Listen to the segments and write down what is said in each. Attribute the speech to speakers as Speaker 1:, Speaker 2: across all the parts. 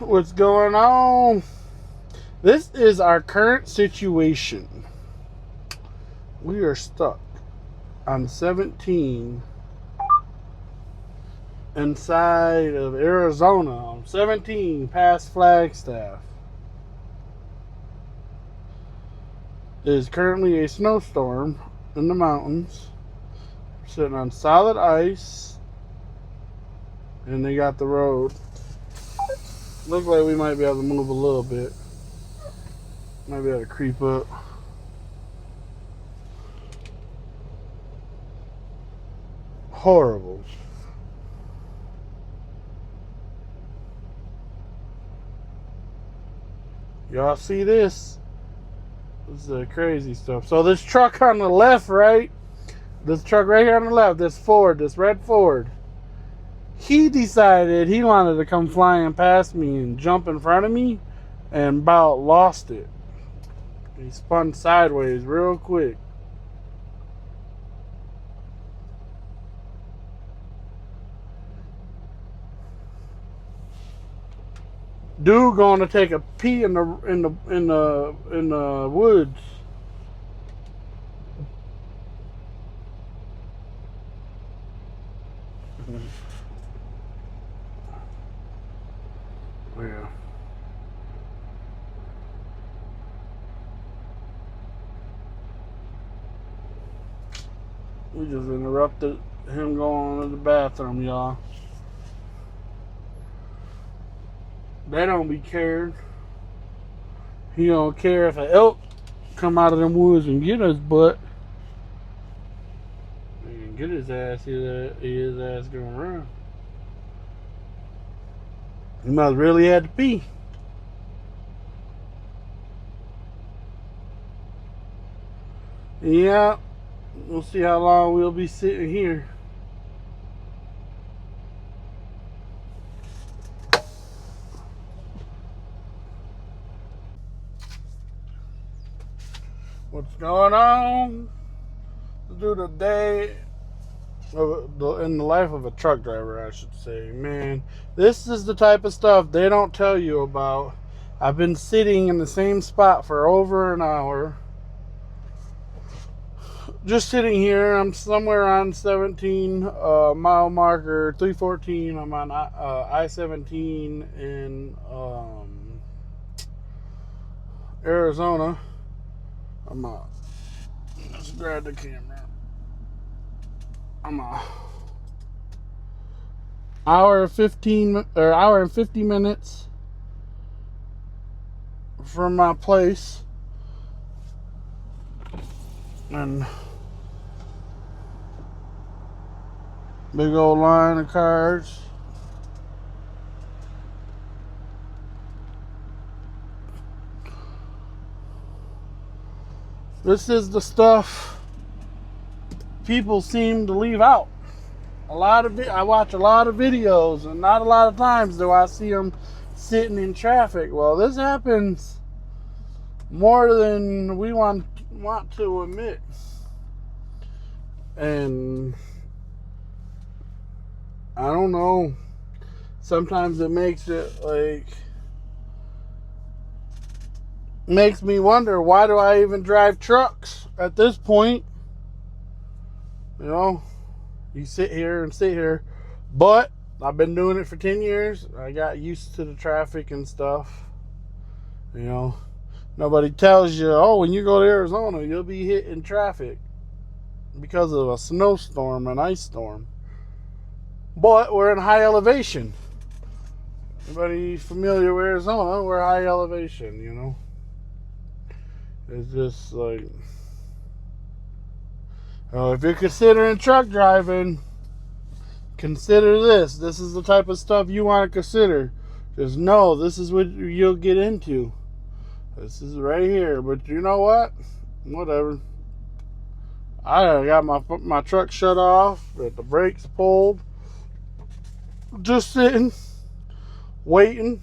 Speaker 1: What's going on? This is our current situation. We are stuck on 17 inside of Arizona on 17 past Flagstaff. It is currently a snowstorm in the mountains. We're sitting on solid ice, and they got the road. Looks like we might be able to move a little bit. Might be able to creep up. Horrible. Y'all see this? This is the crazy stuff. So this truck on the left, right? This truck right here on the left, this Ford, this red Ford. He decided he wanted to come flying past me and jump in front of me and about lost it. He spun sideways real quick. Dude going to take a pee in the woods. Yeah. We just interrupted him going to the bathroom, y'all. They don't be cared. He don't care if an elk come out of them woods and get his butt. And get his ass, his ass going around. He must really had to pee. Yeah, we'll see how long we'll be sitting here. What's going on? Let's do the day in the life of a truck driver, I should say. Man, this is the type of stuff they don't tell you about. I've been sitting in the same spot for over an hour. Just sitting here. I'm somewhere on 17 mile marker 314. I'm on I-17 in Arizona. Let's grab the camera. I'm a hour and 50 minutes from my place, and big old line of cars. This is the stuff people seem to leave out. I watch a lot of videos, and not a lot of times do I see them sitting in traffic. Well, this happens more than we want to admit, and I don't know. Sometimes it makes me wonder, why do I even drive trucks at this point? You know, you sit here, but I've been doing it for 10 years. I got used to the traffic and stuff. You know, nobody tells you, oh, when you go to Arizona, you'll be hitting traffic because of a snowstorm, an ice storm. But we're in high elevation. Anybody familiar with Arizona? We're high elevation, you know. It's just like, if you're considering truck driving, consider this. This is the type of stuff you want to consider. Just know this is what you'll get into. This is right here. But you know what? Whatever. I got my truck shut off, got the brakes pulled, just sitting, waiting.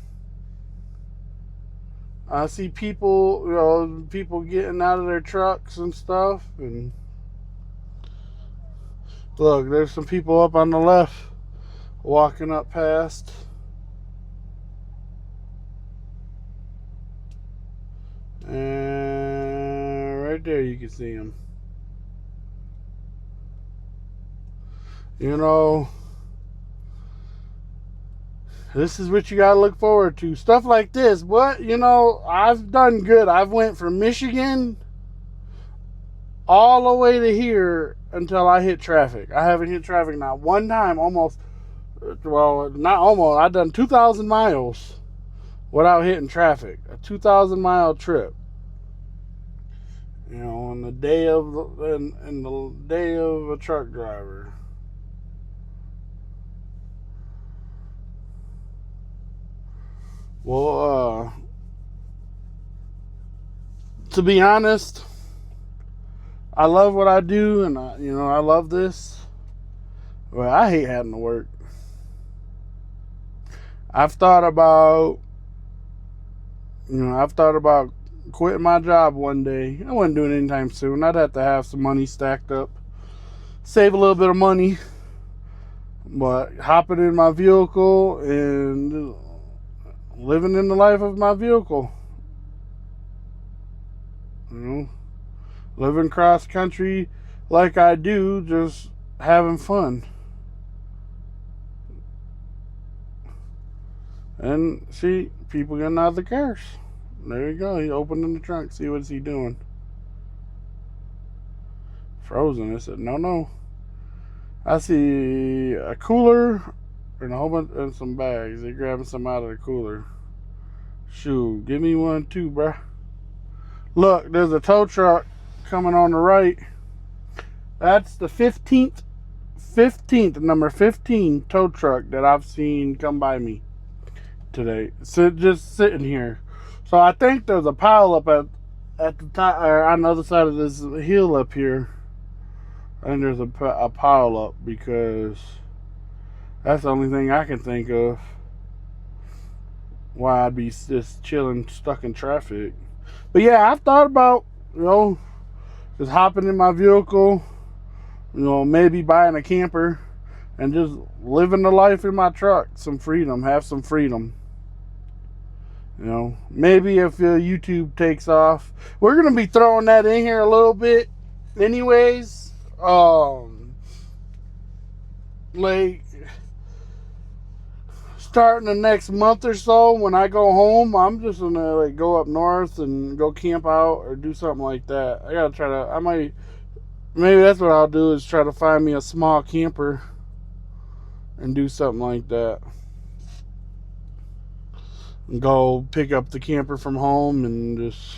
Speaker 1: I see people, people getting out of their trucks and stuff, and look, there's some people up on the left walking up past. there you can see them. You know, this is what you gotta look forward to. Stuff like this. But, you know, I've done good. I've went from Michigan all the way to here until I hit traffic. I haven't hit traffic not one time, almost. Well, not almost. I've done 2,000 miles without hitting traffic. A 2,000-mile trip. You know, in the day of a truck driver. Well, to be honest, I love what I do, and I love this. Well, I hate having to work. I've thought about quitting my job one day. I wouldn't do it anytime soon. I'd have to have some money stacked up, save a little bit of money, but hopping in my vehicle and living in the life of my vehicle. You know, living cross country like I do, just having fun. And see, people getting out of the cars. There you go. He's opening the trunk. See what's he doing. Frozen. I said, no. I see a cooler and a whole bunch and some bags. They're grabbing some out of the cooler. Shoot, give me one too, bruh. Look, there's a tow truck coming on the right. That's the 15th, number 15 tow truck that I've seen come by me today. So just sitting here. So I think there's a pile up at the top, or on the other side of this hill up here. I think there's a pile up, because that's the only thing I can think of why I'd be just chilling, stuck in traffic. But yeah, I've thought about, just hopping in my vehicle, maybe buying a camper and just living the life in my truck. Some freedom, have some freedom. Maybe if YouTube takes off, we're going to be throwing that in here a little bit anyways. Like, starting the next month or so, when I go home, I'm just gonna go up north and go camp out or do something like that. I gotta try to, maybe that's what I'll do, is try to find me a small camper and do something like that. And go pick up the camper from home and just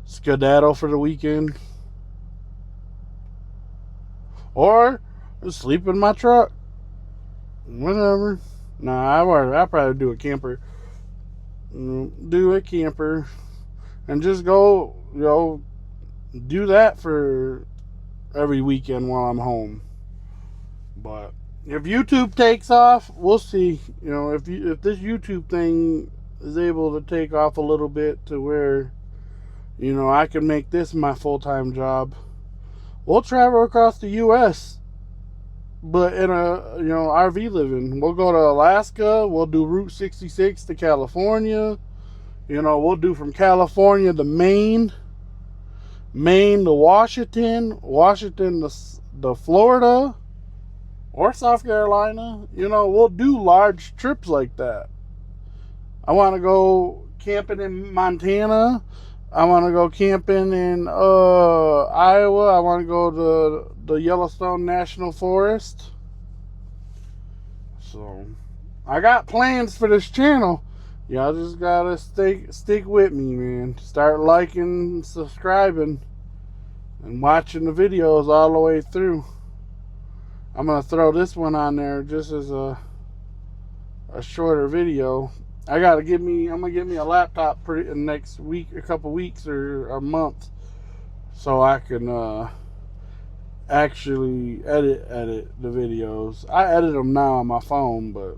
Speaker 1: skedaddle for the weekend. Or just sleep in my truck. Whatever. Nah, I'd probably do a camper. Do a camper. And just go, do that for every weekend while I'm home. But if YouTube takes off, we'll see. If this YouTube thing is able to take off a little bit to where, I can make this my full-time job, we'll travel across the U.S., but in a, RV living. We'll go to Alaska. We'll do Route 66 to California. We'll do from California to Maine. Maine to Washington. Washington to Florida. Or South Carolina. We'll do large trips like that. I want to go camping in Montana. I want to go camping in Iowa. I want to go to the Yellowstone National Forest. So, I got plans for this channel. Y'all just gotta stick with me, man. Start liking, subscribing, and watching the videos all the way through. I'm gonna throw this one on there just as a shorter video. I'm gonna get me a laptop in the next week, a couple weeks, or a month, so I can actually edit the videos. I edit them now on my phone, but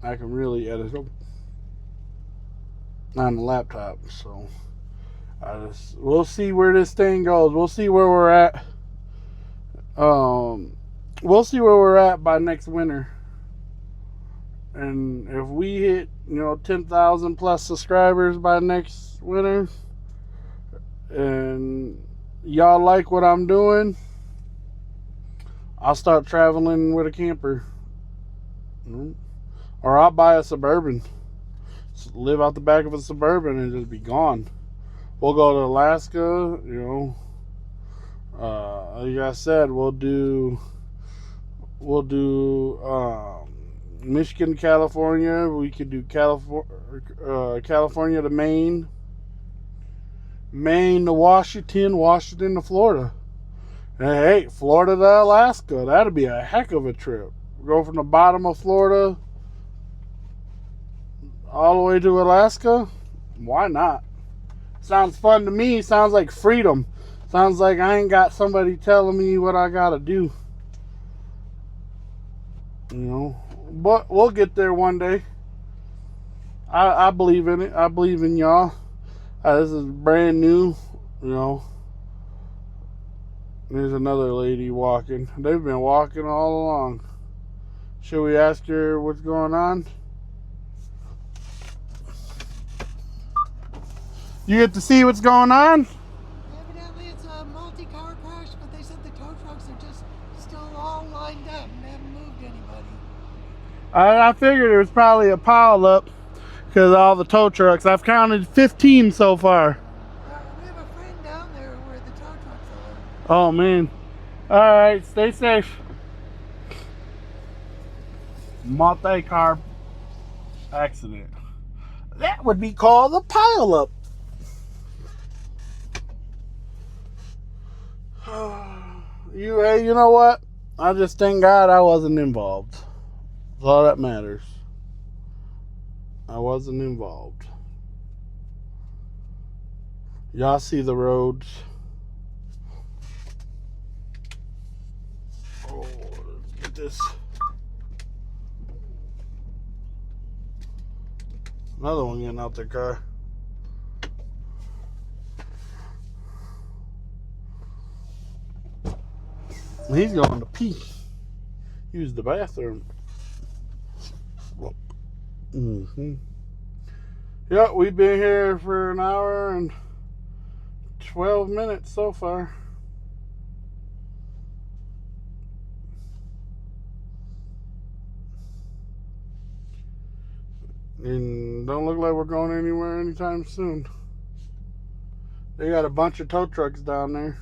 Speaker 1: I can really edit them on the laptop. So we'll see where this thing goes. We'll see where we're at. We'll see where we're at by next winter. And if we hit, 10,000 plus subscribers by next winter, and y'all like what I'm doing, I'll start traveling with a camper. Or I'll buy a Suburban. Live out the back of a Suburban and just be gone. We'll go to Alaska, you know. Like I said, we'll do Michigan, California. We could do California to Maine, Maine to Washington, Washington to Florida. And hey, Florida to Alaska. That'd be a heck of a trip. Go from the bottom of Florida all the way to Alaska. Why not? Sounds fun to me. Sounds like freedom. Sounds like I ain't got somebody telling me what I gotta do. You know, but we'll get there one day. I believe in it. I believe in y'all. This is brand new, you know. There's another lady walking. They've been walking all along. Should we ask her what's going on? You get to see what's going on?
Speaker 2: Evidently it's a multi-car crash, but they said the tow trucks are just still all lined up and haven't moved anybody.
Speaker 1: I figured it was probably a pile up because of all the tow trucks. I've counted 15 so far.
Speaker 2: We have a friend down there where the tow trucks are.
Speaker 1: Oh man. Alright, stay safe. Multi-car accident. That would be called a pile up. Hey, you know what? I just thank God I wasn't involved. That's all that matters. I wasn't involved. Y'all see the roads. Oh, let's get this. Another one getting out their car. He's going to pee. Use the bathroom. Yeah, we've been here for an hour and 12 minutes so far. And don't look like we're going anywhere anytime soon. They got a bunch of tow trucks down there.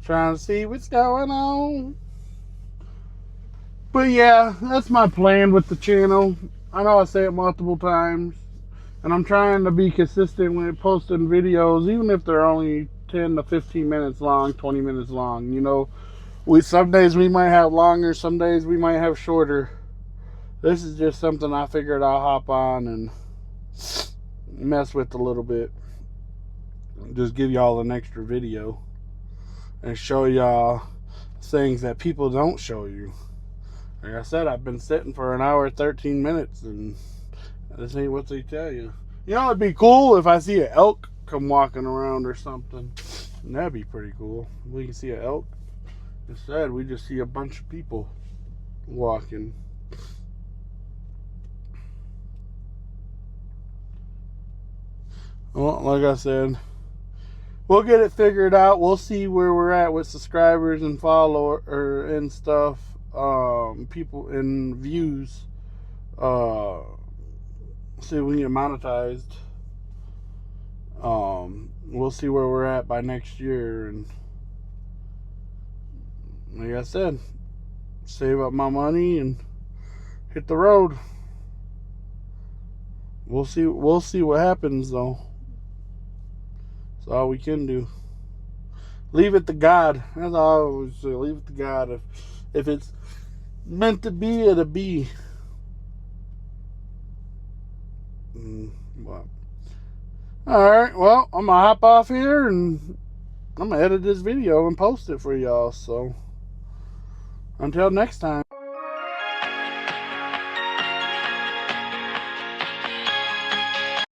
Speaker 1: Trying to see what's going on. But yeah, that's my plan with the channel. I know I say it multiple times, and I'm trying to be consistent with posting videos, even if they're only 10 to 15 minutes long, 20 minutes long. You know, some days we might have longer, some days we might have shorter. This is just something I figured I'll hop on and mess with a little bit. Just give y'all an extra video and show y'all things that people don't show you. Like I said, I've been sitting for an hour 13 minutes and this ain't what they tell you. You know, it'd be cool if I see an elk come walking around or something. And that'd be pretty cool. We can see an elk. Instead, we just see a bunch of people walking. Well, like I said, we'll get it figured out. We'll see where we're at with subscribers and follower and stuff, people and views. See if we can get monetized. We'll see where we're at by next year, and like I said, save up my money and hit the road. We'll see what happens though. That's all we can do. Leave it to God. That's all I always say. Leave it to God. If it's meant to be, it'll be. Alright, well, I'm gonna hop off here and I'm gonna edit this video and post it for y'all. So until next time.